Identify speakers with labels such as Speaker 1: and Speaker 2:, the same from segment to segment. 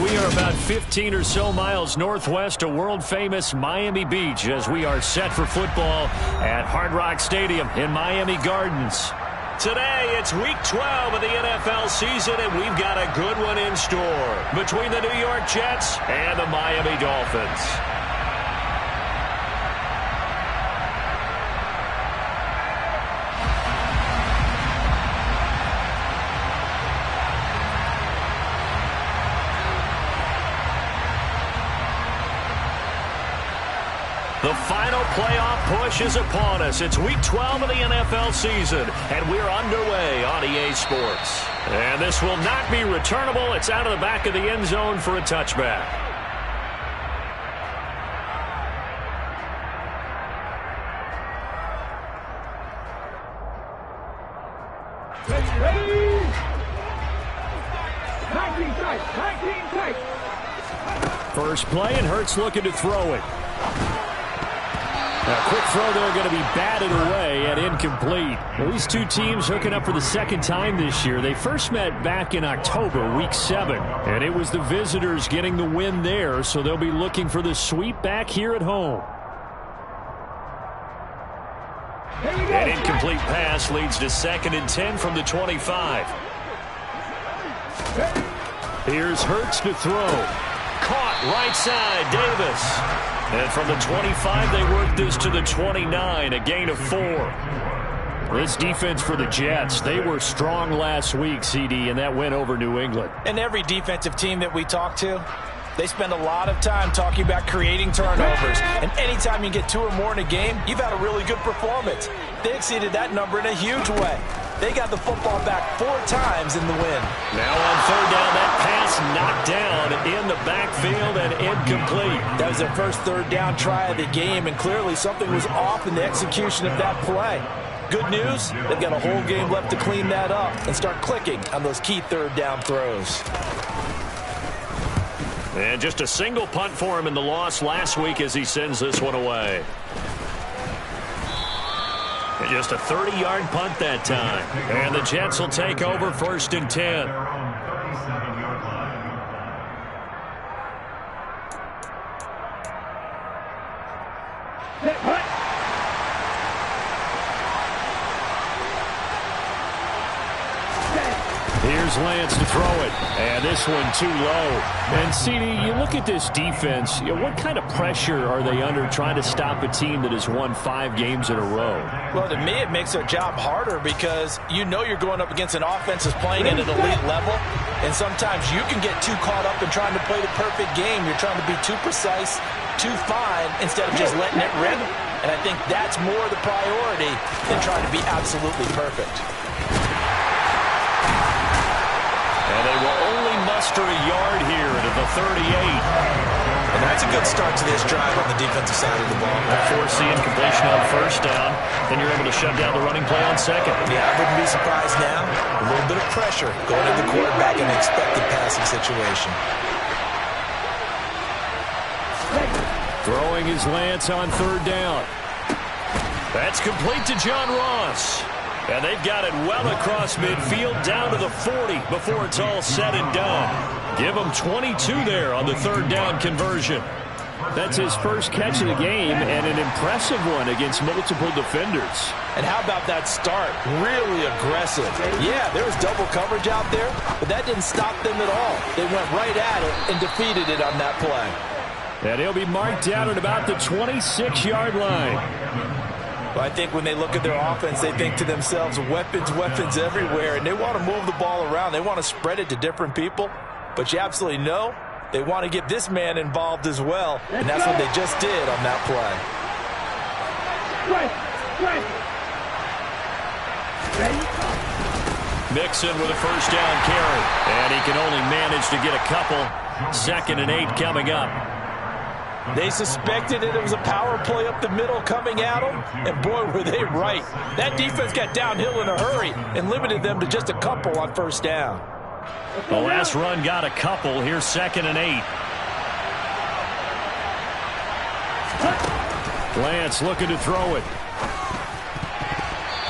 Speaker 1: We are about 15 or so miles northwest of world-famous Miami Beach as we are set for football at Hard Rock Stadium in Miami Gardens. Today, it's Week 12 of the NFL season, and we've got a good one in store between the New York Jets and the Miami Dolphins. The final playoff push is upon us. It's Week 12 of the NFL season, and we're underway on EA Sports. And this will not be returnable. It's out of the back of the end zone for a touchback. First play, and Hurts looking to throw it. A quick throw there going to be batted away and incomplete. Well, these two teams hooking up for the second time this year. They first met back in October, Week 7, and it was the visitors getting the win there, so they'll be looking for the sweep back here at home. An incomplete pass leads to 2nd and 10 from the 25. Here's Hurts to throw. Caught right side, Davis. And from the 25, they work this to the 29, a gain of 4. This defense for the Jets, they were strong last week, CD, and that win over New England.
Speaker 2: And every defensive team that we talk to, they spend a lot of time talking about creating turnovers. And anytime you get 2 or more in a game, you've had a really good performance. They exceeded that number in a huge way. They got the football back 4 times in the win.
Speaker 1: Now on 3rd down, that pass knocked down in the backfield and incomplete.
Speaker 2: That was their first 3rd down try of the game, and clearly something was off in the execution of that play. Good news, they've got a whole game left to clean that up and start clicking on those key 3rd down throws.
Speaker 1: And just a single punt for him in the loss last week as he sends this one away. And just a 30-yard punt that time. And the Jets will take over 1st and 10. Here's Lance to throw it, and this one too low. And CD, you look at this defense, what kind of pressure are they under trying to stop a team that has won 5 games in a row?
Speaker 2: Well, to me, it makes their job harder because you know you're going up against an offense that's playing at an elite level, and sometimes you can get too caught up in trying to play the perfect game. You're trying to be too precise, too fine, instead of just letting it rip. And I think that's more the priority than trying to be absolutely perfect.
Speaker 1: And they will only muster a yard here to the 38.
Speaker 2: And that's a good start to this drive on the defensive side of the ball.
Speaker 1: Forcing completion on 1st down. Then you're able to shut down the running play on 2nd.
Speaker 2: Yeah, I wouldn't be surprised now. A little bit of pressure going at the quarterback in an expected passing situation.
Speaker 1: Throwing his Lance on 3rd down. That's complete to John Ross. And they've got it well across midfield down to the 40 before it's all said and done. Give them 22 there on the 3rd down conversion. That's his first catch of the game and an impressive one against multiple defenders.
Speaker 2: And how about that start? Really aggressive. Yeah, there was double coverage out there, but that didn't stop them at all. They went right at it and defeated it on that play.
Speaker 1: And he'll be marked down at about the 26-yard line.
Speaker 2: Well, I think when they look at their offense, they think to themselves, weapons, weapons everywhere, and they want to move the ball around. They want to spread it to different people, but you absolutely know they want to get this man involved as well, and that's what they just did on that play.
Speaker 1: Mixon with a 1st down carry, and he can only manage to get a couple. 2nd and 8 coming up.
Speaker 2: They suspected that it was a power play up the middle coming at them, and boy, were they right. That defense got downhill in a hurry and limited them to just a couple on 1st down.
Speaker 1: The last run got a couple. Here's 2nd and 8. Lance looking to throw it.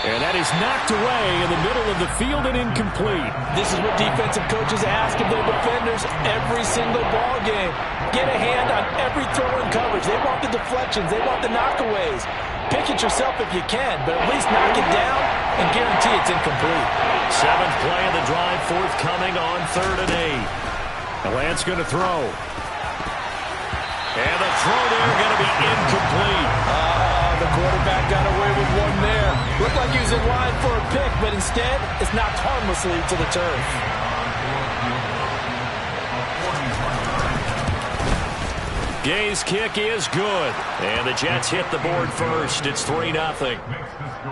Speaker 1: And that is knocked away in the middle of the field and incomplete.
Speaker 2: This is what defensive coaches ask of their defenders every single ball game. Get a hand on every throw in coverage. They want the deflections. They want the knockaways. Pick it yourself if you can, but at least knock it down and guarantee it's incomplete.
Speaker 1: 7th play of the drive forthcoming on 3rd and 8. And Lance going to throw. And the throw there going to be incomplete.
Speaker 2: The quarterback got away with one there. Looked like he was in line for a pick, but instead it's knocked harmlessly to the turf.
Speaker 1: Gay's kick is good. And the Jets hit the board first. It's 3-0.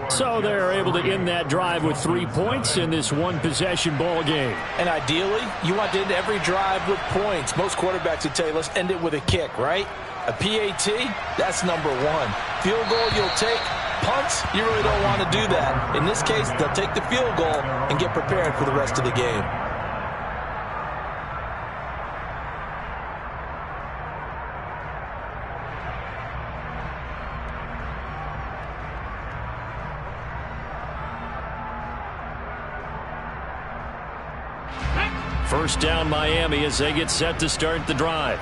Speaker 1: So they're able to end that drive with 3 points in this one-possession ball game.
Speaker 2: And ideally, you want to end every drive with points. Most quarterbacks would tell you, let's end it with a kick, right? A PAT, that's number 1. Field goal you'll take. Punts, you really don't want to do that. In this case, they'll take the field goal and get prepared for the rest of the game.
Speaker 1: First down Miami as they get set to start the drive.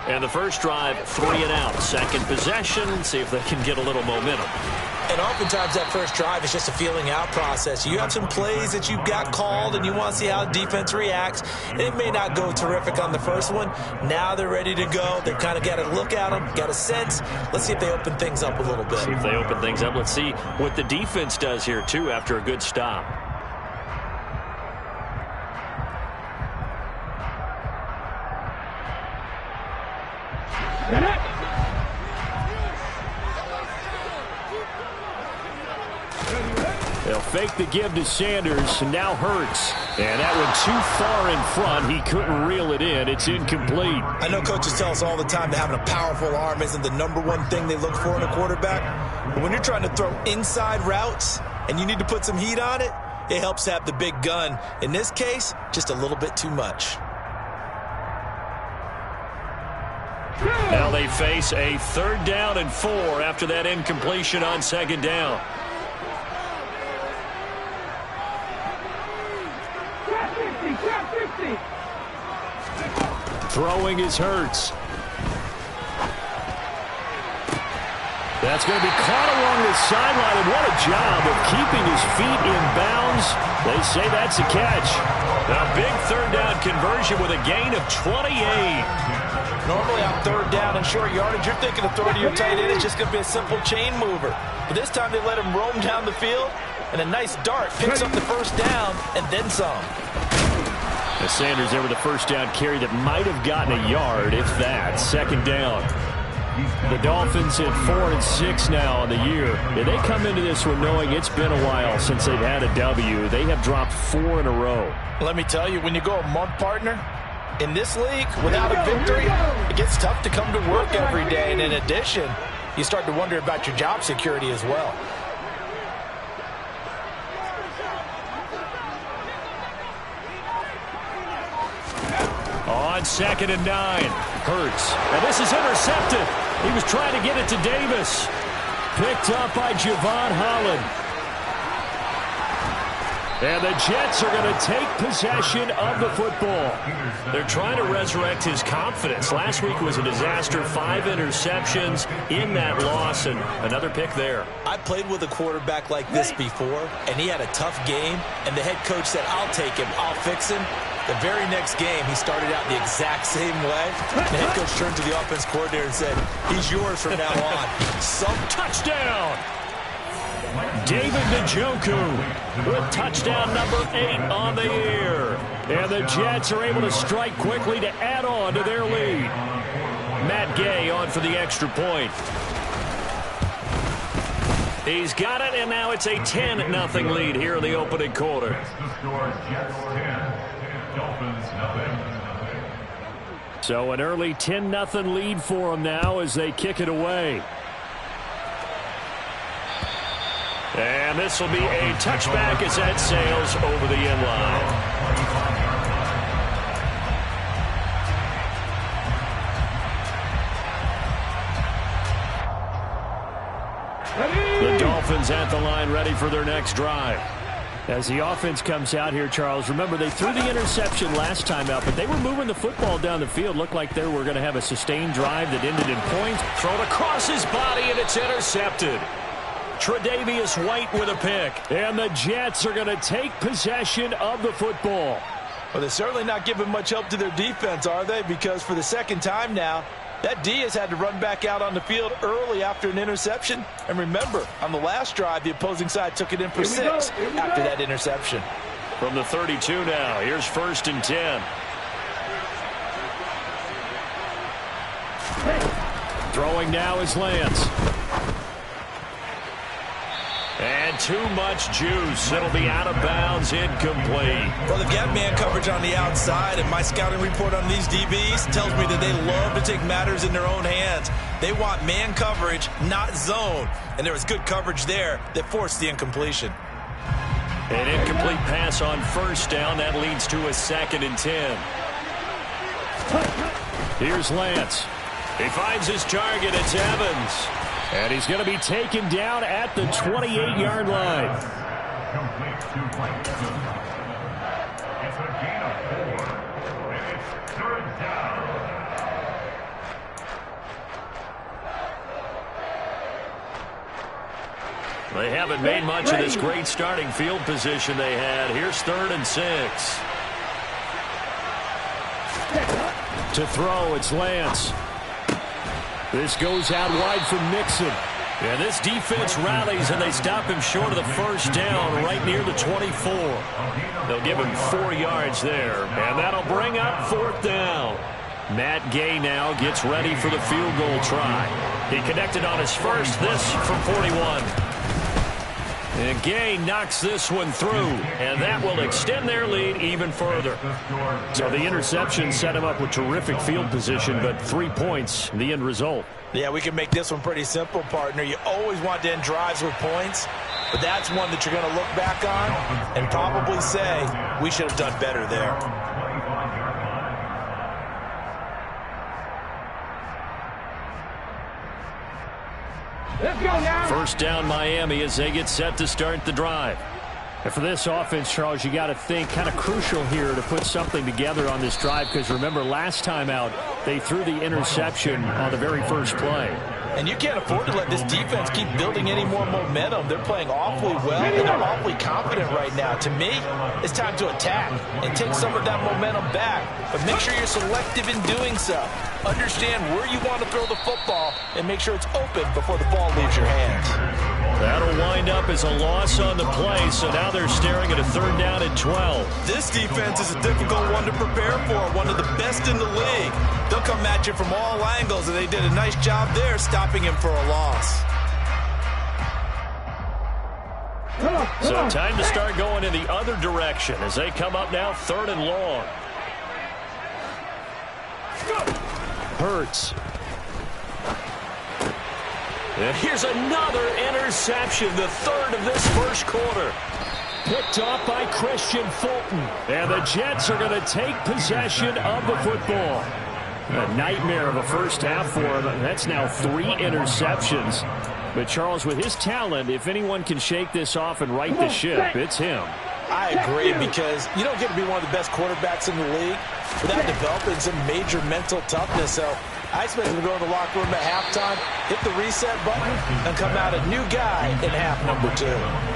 Speaker 1: And the first drive, 3 and out. Second possession, see if they can get a little momentum.
Speaker 2: And oftentimes that first drive is just a feeling out process. You have some plays that you've got called and you want to see how defense reacts. And it may not go terrific on the first one. Now they're ready to go. They've kind of got to look at them, got a sense. Let's see if they open things up a little bit.
Speaker 1: See if they open things up. Let's see what the defense does here, too, after a good stop. They'll fake the give to Sanders, and now Hurts. And that one too far in front. He couldn't reel it in. It's incomplete.
Speaker 2: I know coaches tell us all the time that having a powerful arm isn't the number one thing they look for in a quarterback. But when you're trying to throw inside routes and you need to put some heat on it, it helps to have the big gun. In this case, just a little bit too much.
Speaker 1: Now they face a 3rd down and 4 after that incompletion on 2nd down. Throwing is Hurts. That's going to be caught along the sideline, and what a job of keeping his feet in bounds. They say that's a catch. A big 3rd down conversion with a gain of 28.
Speaker 2: Normally on 3rd down and short yardage, you're thinking of throwing to your tight end. It's just going to be a simple chain mover. But this time they let him roam down the field, and a nice dart picks up the first down and then some.
Speaker 1: As Sanders there with a first down carry that might have gotten a yard, if that. 2nd down. The Dolphins at 4 and 6 now on the year. And they come into this one knowing it's been a while since they've had a W. They have dropped 4 in a row.
Speaker 2: Let me tell you, when you go a month, partner, in this league, without a victory, it gets tough to come to work every day. And in addition, you start to wonder about your job security as well.
Speaker 1: On 2nd and 9, Hurts. And this is intercepted. He was trying to get it to Davis. Picked up by Javon Holland. And the Jets are going to take possession of the football. They're trying to resurrect his confidence. Last week was a disaster. 5 interceptions in that loss, and another pick there.
Speaker 2: I played with a quarterback like this before, and he had a tough game, and the head coach said, I'll take him, I'll fix him. The very next game, he started out the exact same way. The head coach turned to the offense coordinator and said, he's yours from now on. Some
Speaker 1: touchdown! David Njoku with touchdown number 8 on the year. And the Jets are able to strike quickly to add on to their lead. Matt Gay on for the extra point. He's got it, and now it's a 10-0 lead here in the opening quarter. So an early 10-0 lead for them now as they kick it away. And this will be a touchback as that sails over the end line. The Dolphins Dolphins at the line ready for their next drive. As the offense comes out here, Charles, remember they threw the interception last time out, but they were moving the football down the field. Looked like they were going to have a sustained drive that ended in points. Thrown across his body, and it's intercepted. Tre'Davious White with a pick. And the Jets are going to take possession of the football.
Speaker 2: Well, they're certainly not giving much help to their defense, are they? Because for the second time now, that D has had to run back out on the field early after an interception. And remember, on the last drive, the opposing side took it in for 6 after that interception.
Speaker 1: From the 32 now, here's 1st and 10. Throwing now is Lance. And too much juice. It'll be out of bounds, incomplete.
Speaker 2: Well, they've got man coverage on the outside, and my scouting report on these DBs tells me that they love to take matters in their own hands. They want man coverage, not zone. And there was good coverage there that forced the incompletion.
Speaker 1: An incomplete pass on 1st down. That leads to a 2nd and 10. Here's Lance. He finds his target. It's Evans. And he's going to be taken down at the 28-yard line.
Speaker 3: Complete to White. It's a gain of 4. And it's 3rd down.
Speaker 1: They haven't made much of this great starting field position they had. Here's 3rd and 6. To throw, it's Lance. This goes out wide from Mixon. And this defense rallies, and they stop him short of the 1st down right near the 24. They'll give him 4 yards there, and that'll bring up 4th down. Matt Gay now gets ready for the field goal try. He connected on his first, this from 41. And Gay knocks this one through, and that will extend their lead even further. So the interception set him up with terrific field position, but 3 points, the end result.
Speaker 2: Yeah, we can make this one pretty simple, partner. You always want to end drives with points, but that's one that you're going to look back on and probably say, we should have done better there.
Speaker 4: Let's go now.
Speaker 1: 1st down Miami as they get set to start the drive. And for this offense, Charles, you got to think kind of crucial here to put something together on this drive, because remember last time out they threw the interception on the very first play.
Speaker 2: And you can't afford to let this defense keep building any more momentum. They're playing awfully well, and they're awfully confident right now. To me, it's time to attack and take some of that momentum back. But make sure you're selective in doing so. Understand where you want to throw the football and make sure it's open before the ball leaves your hands.
Speaker 1: That'll wind up as a loss on the play, so now they're staring at a 3rd down and 12.
Speaker 2: This defense is a difficult one to prepare for, one of the best in the league. They'll come at you from all angles, and they did a nice job there stopping him for a loss.
Speaker 1: So time to start going in the other direction as they come up now 3rd and long. Hurts. And here's another interception, the 3rd of this first quarter. Picked off by Christian Fulton. And the Jets are going to take possession of the football. A nightmare of a first half for him. That's now 3 interceptions. But Charles, with his talent, if anyone can shake this off and right the ship, it's him.
Speaker 2: I agree, because you don't get to be one of the best quarterbacks in the league without developing some major mental toughness. So I expect him to go in the locker room at halftime, hit the reset button, and come out a new guy in half number 2.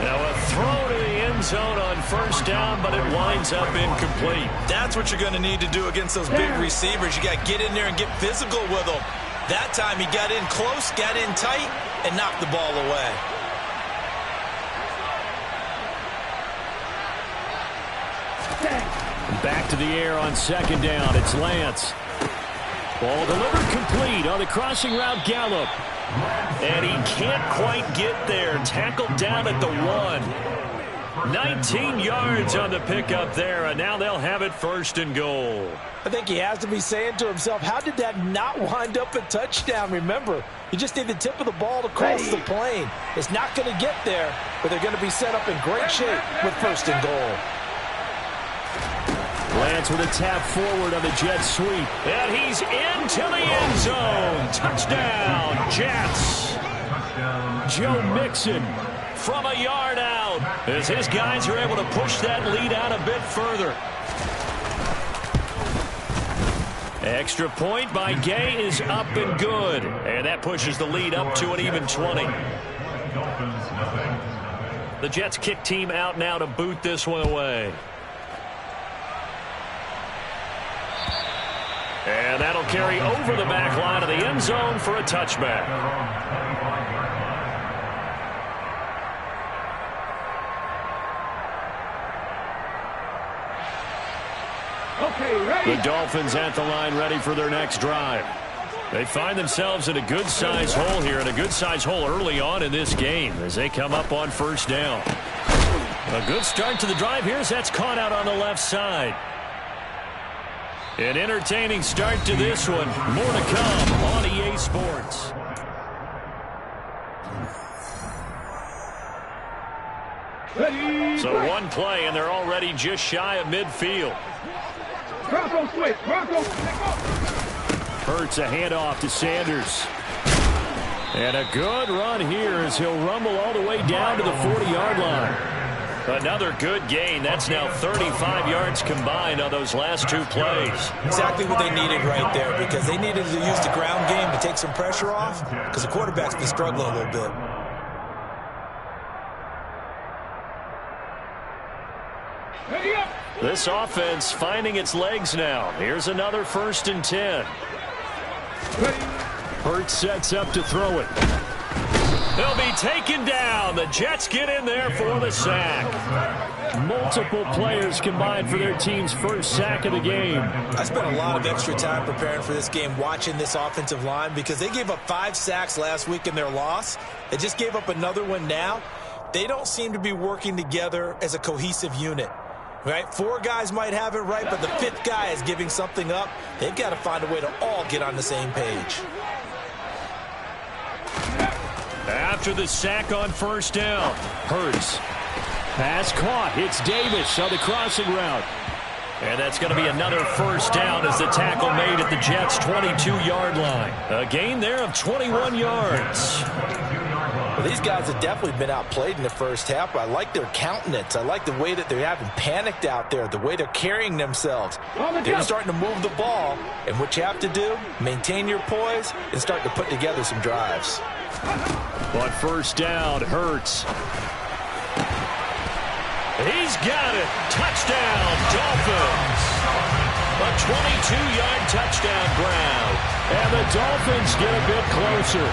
Speaker 1: Now a throw to the end zone on 1st down, but it winds up incomplete.
Speaker 2: That's what you're going to need to do against those big receivers. You got to get in there and get physical with them. That time he got in close, got in tight, and knocked the ball away.
Speaker 1: Back to the air on 2nd down. It's Lance. Ball delivered complete on the crossing route, Gallup. And he can't quite get there. Tackled down at the 1. 19 yards on the pickup there, and now they'll have it 1st and goal.
Speaker 2: I think he has to be saying to himself, how did that not wind up a touchdown? Remember, you just need the tip of the ball to cross the plane. It's not going to get there, but they're going to be set up in great shape with 1st and goal.
Speaker 1: Lance with a tap forward on the jet sweep. And he's into the end zone. Touchdown, Jets. Joe Mixon from a yard out as his guys are able to push that lead out a bit further. Extra point by Gay is up and good. And that pushes the lead up to an even 20. The Jets kick team out now to boot this one away. And that'll carry over the back line of the end zone for a touchback.
Speaker 4: Okay, ready?
Speaker 1: The Dolphins at the line ready for their next drive. They find themselves in a good-sized hole here, and a good-sized hole early on in this game as they come up on first down. A good start to the drive here as that's caught out on the left side. An entertaining start to this one. More to come on EA Sports.
Speaker 4: Ready?
Speaker 1: So one play, and they're already just shy of midfield.
Speaker 4: Bronco switch. Bronco.
Speaker 1: Hurts a handoff to Sanders. And a good run here as he'll rumble all the way down to the 40-yard line. Another good gain. That's now 35 yards combined on those last two plays.
Speaker 2: Exactly what they needed right there, because they needed to use the ground game to take some pressure off, because the quarterback's been struggling a little bit.
Speaker 4: Ready up.
Speaker 1: This offense finding its legs now. Here's another 1st and 10.
Speaker 4: Ready.
Speaker 1: Hurts sets up to throw it. They'll be taken down. The Jets get in there for the sack. Multiple players combined for their team's first sack of the game.
Speaker 2: I spent a lot of extra time preparing for this game, watching this offensive line, because they gave up 5 sacks last week in their loss. They just gave up another one now. They don't seem to be working together as a cohesive unit. Right? 4 guys might have it right, but the 5th guy is giving something up. They've got to find a way to all get on the same page.
Speaker 1: After the sack on first down, Hurts. Pass caught. It's Davis on the crossing route. And that's going to be another first down as the tackle made at the Jets' 22-yard line. A gain there of 21 yards.
Speaker 2: Well, these guys have definitely been outplayed in the first half. I like their countenance. I like the way that they're having panicked out there, the way they're carrying themselves. They're starting to move the ball, and what you have to do, maintain your poise and start to put together some drives.
Speaker 1: But first down, Hurts. He's got it. Touchdown, Dolphins. A 22-yard touchdown ground. And the Dolphins get a bit closer.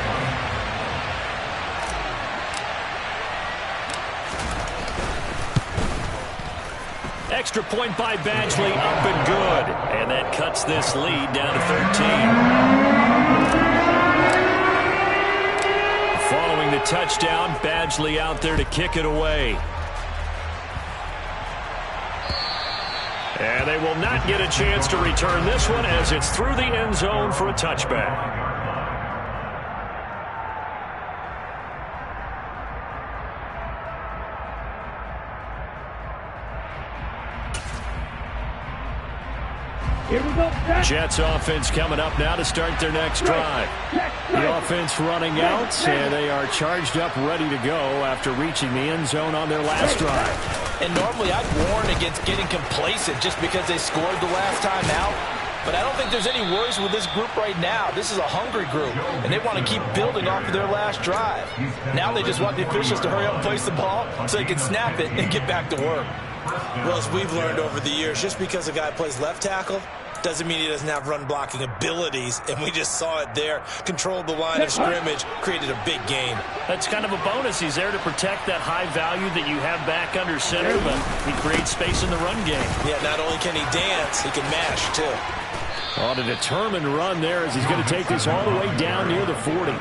Speaker 1: Extra point by Badgley, up and good. And that cuts this lead down to 13. Following the touchdown, Badgley out there to kick it away. And they will not get a chance to return this one as it's through the end zone for a touchback.
Speaker 4: Here we go.
Speaker 1: Jets offense coming up now to start their next drive. The offense running out, and they are charged up, ready to go after reaching the end zone on their last drive.
Speaker 2: And normally I'd warn against getting complacent just because they scored the last time out. But I don't think there's any worries with this group right now. This is a hungry group, and they want to keep building off of their last drive. Now they just want the officials to hurry up and place the ball so they can snap it and get back to work. Well, as we've learned over the years, just because a guy plays left tackle doesn't mean he doesn't have run-blocking abilities, and we just saw it there. Controlled the line of scrimmage, created a big gain.
Speaker 1: That's kind of a bonus. He's there to protect that high value that you have back under center, but he creates space in the run game.
Speaker 2: Yeah, not only can he dance, he can mash, too.
Speaker 1: On a determined run there as he's going to take this all the way down near the 40.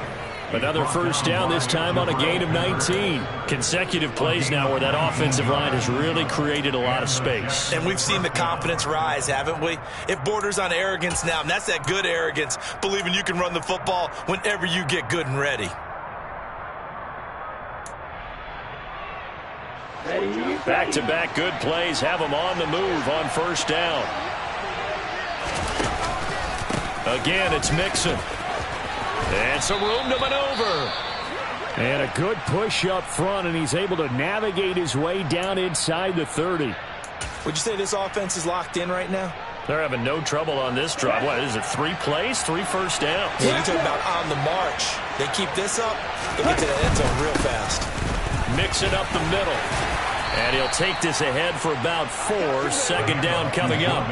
Speaker 1: Another first down, this time on a gain of 19. Consecutive plays now where that offensive line has really created a lot of space.
Speaker 2: And we've seen the confidence rise, haven't we? It borders on arrogance now, and that's that good arrogance, believing you can run the football whenever you get good and ready.
Speaker 1: Back-to-back good plays have them on the move on first down. Again, it's Mixon. And some room to maneuver. And a good push up front, and he's able to navigate his way down inside the 30.
Speaker 2: Would you say this offense is locked in right now?
Speaker 1: They're having no trouble on this drive. What is it, 3 plays, 3 first downs?
Speaker 2: Yeah, you talk about on the march. They keep this up, they get to the end zone real fast.
Speaker 1: Mix it up the middle. And he'll take this ahead for about 4. Second down coming up.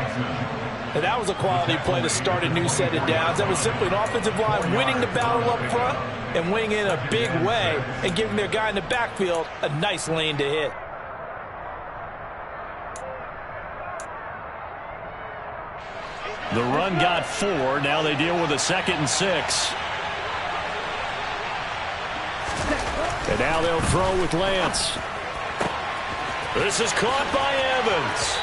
Speaker 2: And that was a quality play to start a new set of downs. That was simply an offensive line winning the battle up front and winning in a big way and giving their guy in the backfield a nice lane to hit.
Speaker 1: The run got 4. Now they deal with a 2nd and 6. And now they'll throw with Lance. This is caught by Evans.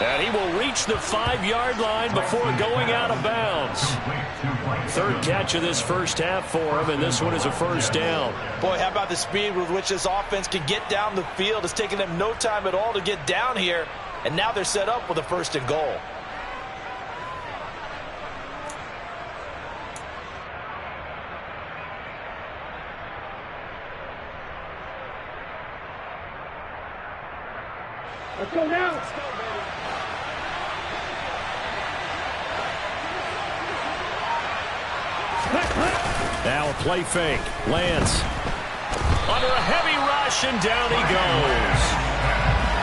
Speaker 1: And he will reach the 5-yard line before going out of bounds. 3rd catch of this first half for him, and this one is a first down.
Speaker 2: Boy, how about the speed with which this offense can get down the field? It's taken them no time at all to get down here, and now they're set up with a 1st and goal.
Speaker 4: Let's go now.
Speaker 1: Now a play fake. Lance under a heavy rush, and down he goes.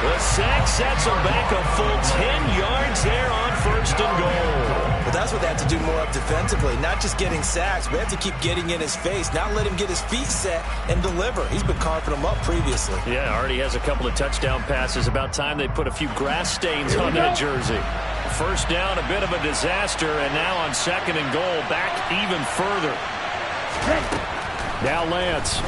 Speaker 1: The sack sets him back a full 10 yards there on 1st and goal.
Speaker 2: But that's what they have to do more of defensively, not just getting sacks. We have to keep getting in his face, not let him get his feet set and deliver. He's been carving them up previously.
Speaker 1: Yeah, already has a couple of touchdown passes. About time they put a few grass stains on that jersey. First down, a bit of a disaster, and now on 2nd and goal, back even further. Now Lance.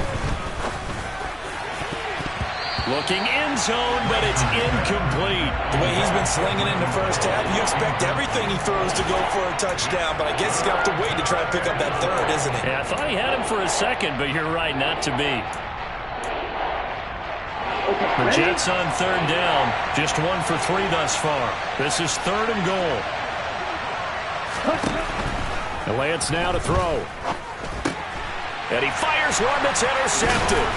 Speaker 1: Looking end zone, but it's incomplete.
Speaker 2: The way he's been slinging in the first half, you expect everything he throws to go for a touchdown, but I guess he's going to have to wait to try and pick up that 3rd, isn't he?
Speaker 1: Yeah, I thought he had him for a 2nd, but you're right, not to be. The Jets on 3rd down, just 1 for 3 thus far. This is 3rd and goal. And Lance now to throw. And he fires one that's intercepted.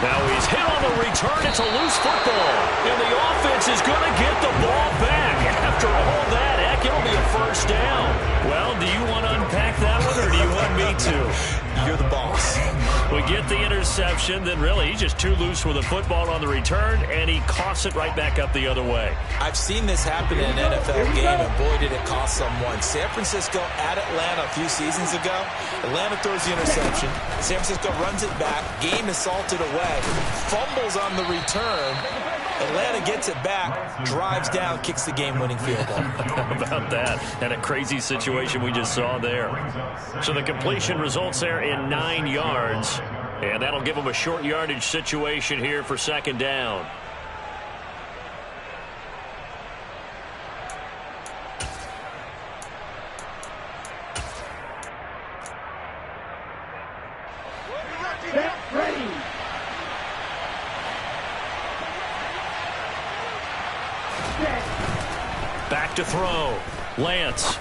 Speaker 1: Now he's hit on the return. It's a loose football. And the offense is going to get the ball back. After all that, heck, it'll be a first down. Well, do you want to unpack that one, or do you want me to?
Speaker 2: You're the boss.
Speaker 1: We get the interception, then really he's just too loose with the football on the return, and he coughs it right back up the other way.
Speaker 2: I've seen this happen in an NFL game, and boy, did it cost someone. San Francisco at Atlanta a few seasons ago. Atlanta throws the interception. San Francisco runs it back. Game is salted away. Fumbles on the return. Atlanta gets it back, drives down, kicks the game-winning field goal.
Speaker 1: How about that? And a crazy situation we just saw there. So the completion results there in 9 yards. And that'll give them a short yardage situation here for 2nd down.
Speaker 4: Ready.
Speaker 1: Back to throw. Lance.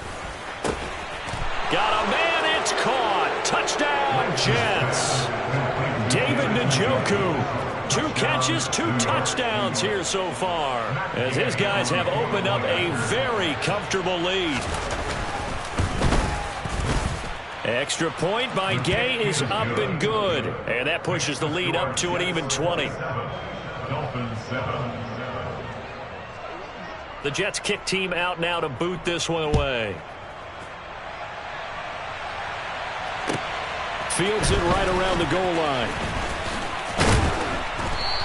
Speaker 1: Got a man. It's caught. Touchdown, Jets. David Njoku. 2 catches, 2 touchdowns here so far, as his guys have opened up a very comfortable lead. Extra point by Gay is up and good. And that pushes the lead up to an even 20. The Jets kick team out now to boot this one away. Fields it right around the goal line.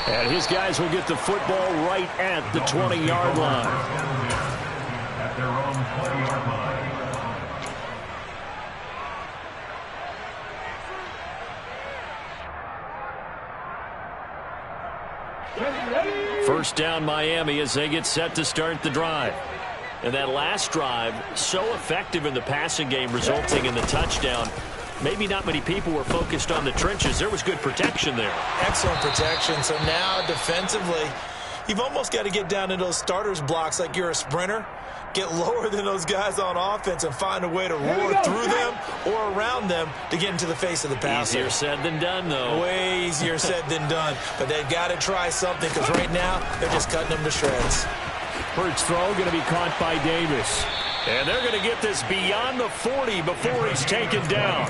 Speaker 1: And his guys will get the football right at the 20-yard line.
Speaker 3: At their own 20-yard line.
Speaker 1: First down Miami as they get set to start the drive. And that last drive, so effective in the passing game, resulting in the touchdown. Maybe not many people were focused on the trenches. There was good protection there.
Speaker 2: Excellent protection. So now defensively, You've almost got to get down in those starters blocks like you're a sprinter. Get lower than those guys on offense and find a way to roar through them or around them to get into the face of the passer.
Speaker 1: Easier said than done, though.
Speaker 2: Way easier said than done. But they've got to try something because right now they're just cutting them to shreds.
Speaker 1: Hurts throw going to be caught by Davis. And they're going to get this beyond the 40 before he's taken down.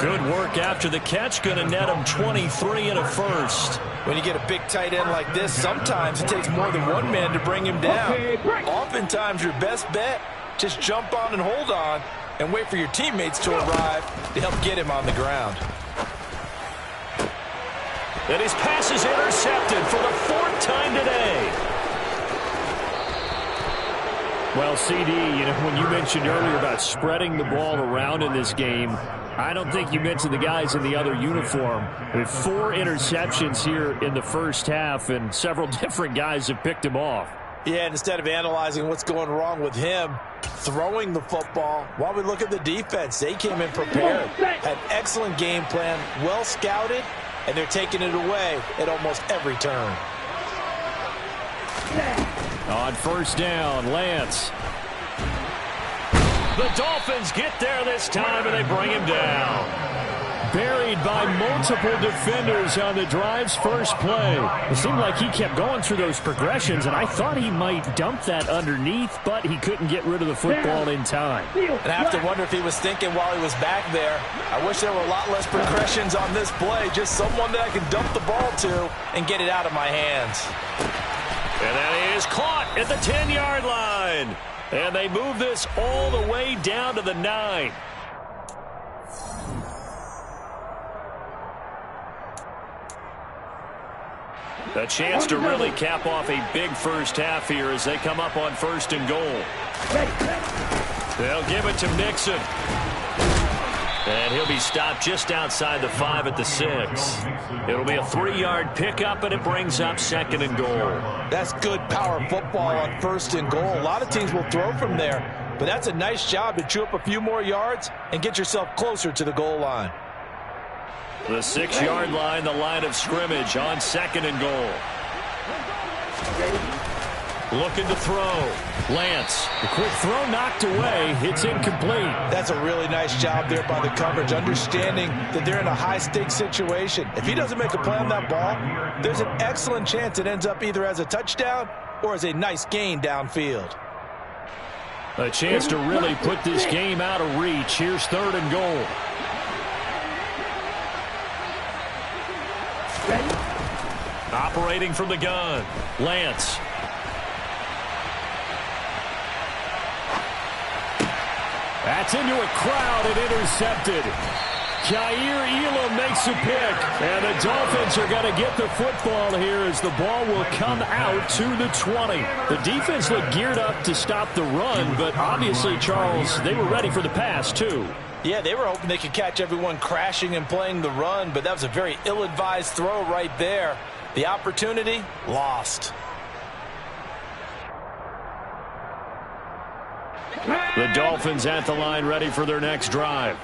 Speaker 1: Good work after the catch. Going to net him 23 and a first.
Speaker 2: When you get a big tight end like this, sometimes it takes more than one man to bring him down. Oftentimes, your best bet, just jump on and hold on and wait for your teammates to arrive to help get him on the ground.
Speaker 1: And his pass is intercepted for the 4th time today. Well, CD, when you mentioned earlier about spreading the ball around in this game, I don't think you mentioned the guys in the other uniform. With 4 interceptions here in the first half, and several different guys have picked him off.
Speaker 2: Yeah, and instead of analyzing what's going wrong with him, throwing the football, while we look at the defense, they came in prepared, had excellent game plan, well scouted, and they're taking it away at almost every turn.
Speaker 1: On first down, Lance. The Dolphins get there this time, and they bring him down. Buried by multiple defenders on the drive's first play. It seemed like he kept going through those progressions, and I thought he might dump that underneath, but he couldn't get rid of the football in time.
Speaker 2: And I have to wonder if he was thinking while he was back there, I wish there were a lot less progressions on this play, just someone that I can dump the ball to and get it out of my hands.
Speaker 1: And that is caught at the 10-yard line. And they move this all the way down to the 9. A chance to really cap off a big first half here as they come up on 1st and goal. They'll give it to Mixon. And he'll be stopped just outside the 5 at the 6. It'll be a 3-yard pickup, and it brings up 2nd and goal.
Speaker 2: That's good power football on 1st and goal. A lot of teams will throw from there, but that's a nice job to chew up a few more yards and get yourself closer to the goal line.
Speaker 1: The 6-yard line, the line of scrimmage on 2nd and goal. Looking to throw. Lance. The quick throw knocked away. It's incomplete.
Speaker 2: That's a really nice job there by the coverage, understanding that they're in a high-stakes situation. If he doesn't make a play on that ball, there's an excellent chance it ends up either as a touchdown or as a nice gain downfield.
Speaker 1: A chance to really put this game out of reach. Here's 3rd and goal. Operating from the gun. Lance. That's into a crowd and intercepted. Jair Elam makes a pick. And the Dolphins are going to get the football here as the ball will come out to the 20. The defense looked geared up to stop the run, but obviously, Charles, they were ready for the pass, too.
Speaker 2: Yeah, they were hoping they could catch everyone crashing and playing the run, but that was a very ill-advised throw right there. The opportunity, lost.
Speaker 1: The Dolphins at the line ready for their next drive.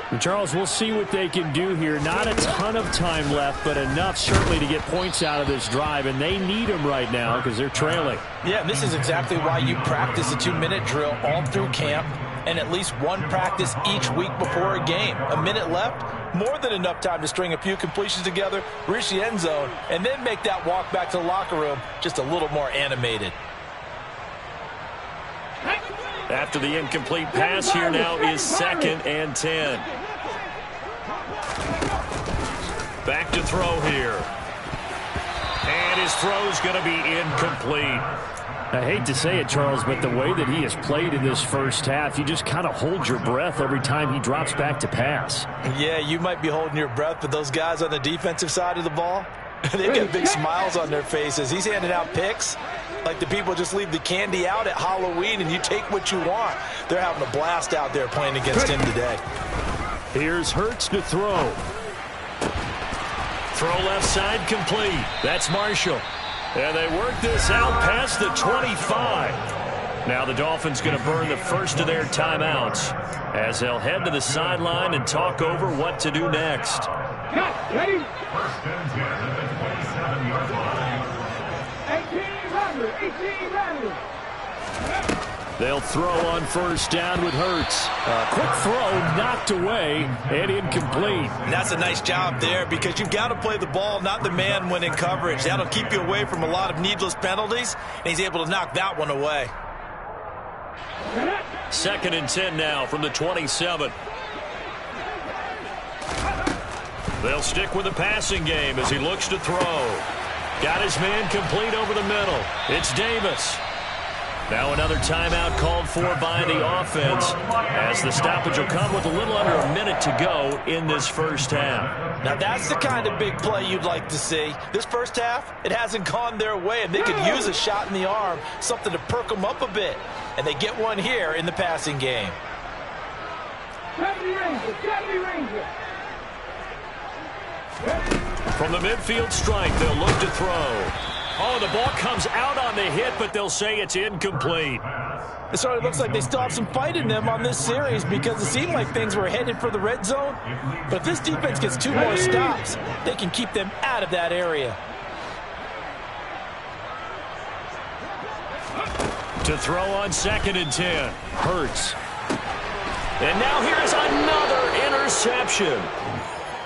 Speaker 1: And Charles, we'll see what they can do here. Not a ton of time left, but enough certainly to get points out of this drive, and they need them right now because they're trailing.
Speaker 2: Yeah, and this is exactly why you practice a 2-minute drill all through camp and at least one practice each week before a game. A minute left, more than enough time to string a few completions together, reach the end zone, and then make that walk back to the locker room just a little more animated.
Speaker 1: After the incomplete pass, here now is 2nd and 10. Back to throw here. And his throw's going to be incomplete. I hate to say it, Charles, but the way that he has played in this first half, you just kind of hold your breath every time he drops back to pass.
Speaker 2: Yeah, you might be holding your breath, but those guys on the defensive side of the ball, they've got big smiles on their faces. He's handing out picks like the people just leave the candy out at Halloween and you take what you want. They're having a blast out there playing against him today.
Speaker 1: Here's Hurts to throw. Throw left side complete. That's Marshall. And they work this out past the 25. Now the Dolphins going to burn the first of their timeouts as they'll head to the sideline and talk over what to do next.
Speaker 3: First and 10 at the 27-yard line.
Speaker 4: 18 Randall.
Speaker 1: They'll throw on first down with Hurts. A quick throw knocked away and incomplete.
Speaker 2: And that's a nice job there because you've got to play the ball, not the man when in coverage. That'll keep you away from a lot of needless penalties, and he's able to knock that one away.
Speaker 1: 2nd and 10 now from the 27. They'll stick with the passing game as he looks to throw. Got his man complete over the middle. It's Davis. Now another timeout called for by the offense as the stoppage will come with a little under a minute to go in this first half.
Speaker 2: Now that's the kind of big play you'd like to see. This first half, it hasn't gone their way, and they could use a shot in the arm, something to perk them up a bit. And they get one here in the passing game.
Speaker 4: 70 Ranger.
Speaker 1: From the midfield strike, they'll look to throw. Oh, the ball comes out on the hit, but they'll say it's incomplete.
Speaker 2: It sort of looks like they still have some fight in them on this series because it seemed like things were headed for the red zone. But if this defense gets 2 more stops, they can keep them out of that area.
Speaker 1: To throw on 2nd and 10. Hurts. And now here's another interception.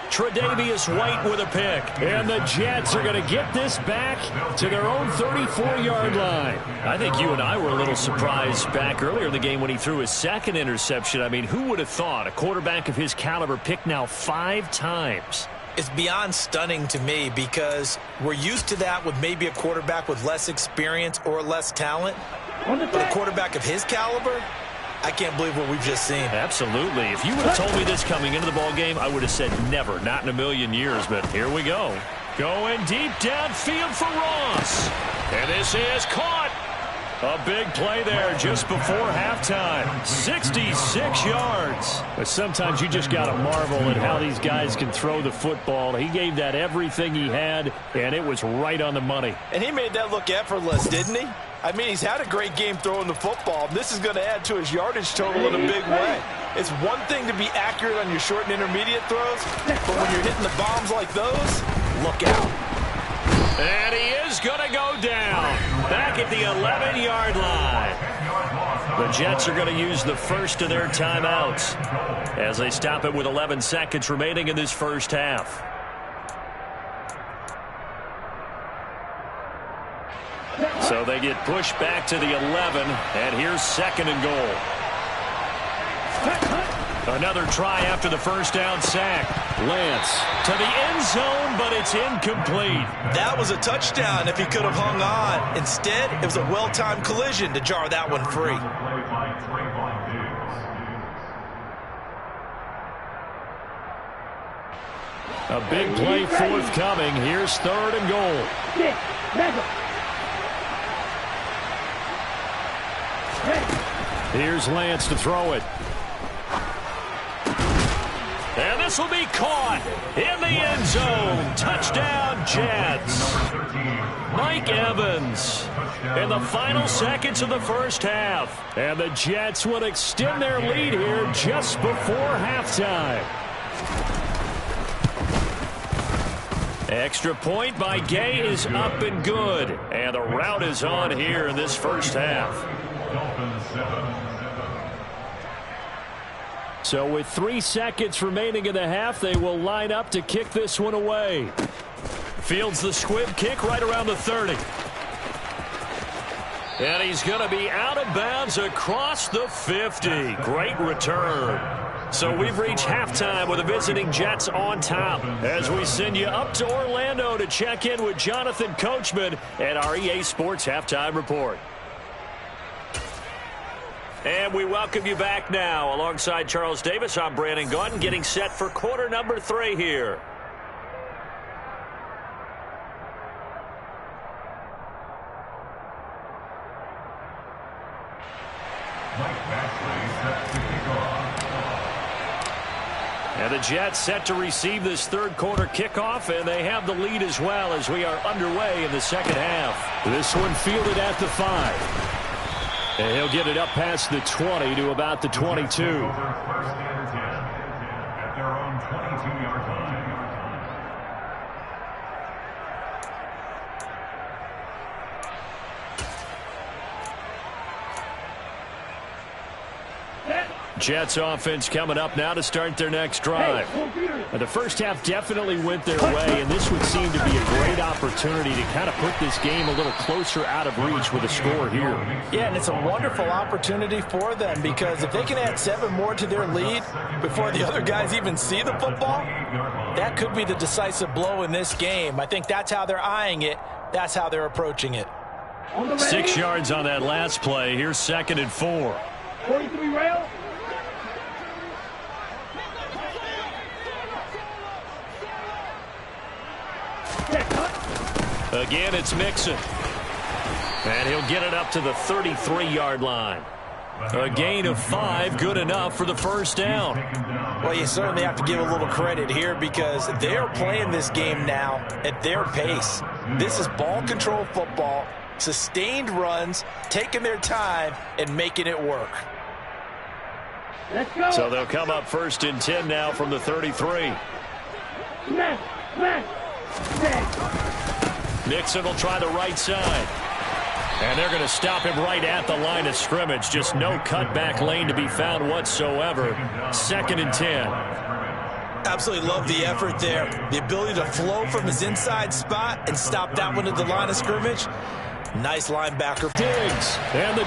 Speaker 1: Tre'Davious White with a pick. And the Jets are going to get this back to their own 34-yard line. I think you and I were a little surprised back earlier in the game when he threw his 2nd interception. I mean, who would have thought a quarterback of his caliber picked now 5 times?
Speaker 2: It's beyond stunning to me because we're used to that with maybe a quarterback with less experience or less talent. But a quarterback of his caliber, I can't believe what we've just seen.
Speaker 1: Absolutely. If you would have told me this coming into the ball game, I would have said never, not in a million years. But here we go. Going deep downfield for Ross. And this is caught. A big play there just before halftime. 66 yards. But sometimes you just got to marvel at how these guys can throw the football. He gave that everything he had, and it was right on the money.
Speaker 2: And he made that look effortless, didn't he? I mean, he's had a great game throwing the football. This is going to add to his yardage total in a big way. It's one thing to be accurate on your short and intermediate throws, but when you're hitting the bombs like those, look out.
Speaker 1: And he is going to go down back at the 11-yard line. The Jets are going to use the first of their timeouts as they stop it with 11 seconds remaining in this first half. So they get pushed back to the 11, and here's 2nd and goal. Another try after the first down sack. Lance to the end zone, but it's incomplete.
Speaker 2: That was a touchdown if he could have hung on. Instead, it was a well-timed collision to jar that one free.
Speaker 1: A big play forthcoming. Here's 3rd and goal. Here's Lance to throw it. And this will be caught in the end zone. Touchdown, Jets. Mike Evans in the final seconds of the first half. And the Jets will extend their lead here just before halftime. Extra point by Gay is up and good. And the route is on here in this first half. So with 3 seconds remaining in the half, they will line up to kick this one away. Fields the squib kick right around the 30. And he's going to be out of bounds across the 50. Great return. So we've reached halftime with the visiting Jets on top as we send you up to Orlando to check in with Jonathan Coachman at our EA Sports Halftime Report. And we welcome you back now. Alongside Charles Davis, I'm Brandon Gunn, getting set for quarter number 3 here. And the Jets set to receive this 3rd quarter kickoff, and they have the lead as well as we are underway in the second half. This one fielded at the 5. And he'll get it up past the 20 to about the 22.
Speaker 3: First and 10 at their own 22-yard line.
Speaker 1: Jets offense coming up now to start their next drive. The first half definitely went their way, and this would seem to be a great opportunity to kind of put this game a little closer out of reach with a score here.
Speaker 2: Yeah, and it's a wonderful opportunity for them because if they can add 7 more to their lead before the other guys even see the football, that could be the decisive blow in this game. I think that's how they're eyeing it. That's how they're approaching it.
Speaker 1: 6 yards on that last play. Here's 2nd and 4.
Speaker 4: 43 rail.
Speaker 1: Again, it's Mixon. And he'll get it up to the 33-yard line. A gain of 5, good enough for the first down.
Speaker 2: Well, you certainly have to give a little credit here because they are playing this game now at their pace. This is ball control football, sustained runs, taking their time, and making it work.
Speaker 4: Let's go.
Speaker 1: So they'll come up 1st and 10 now from the 33.
Speaker 4: Smash.
Speaker 1: Mixon will try the right side. And they're going to stop him right at the line of scrimmage. Just no cutback lane to be found whatsoever. 2nd and 10.
Speaker 2: Absolutely love the effort there. The ability to flow from his inside spot and stop that one at the line of scrimmage. Nice linebacker.
Speaker 1: Diggs. And the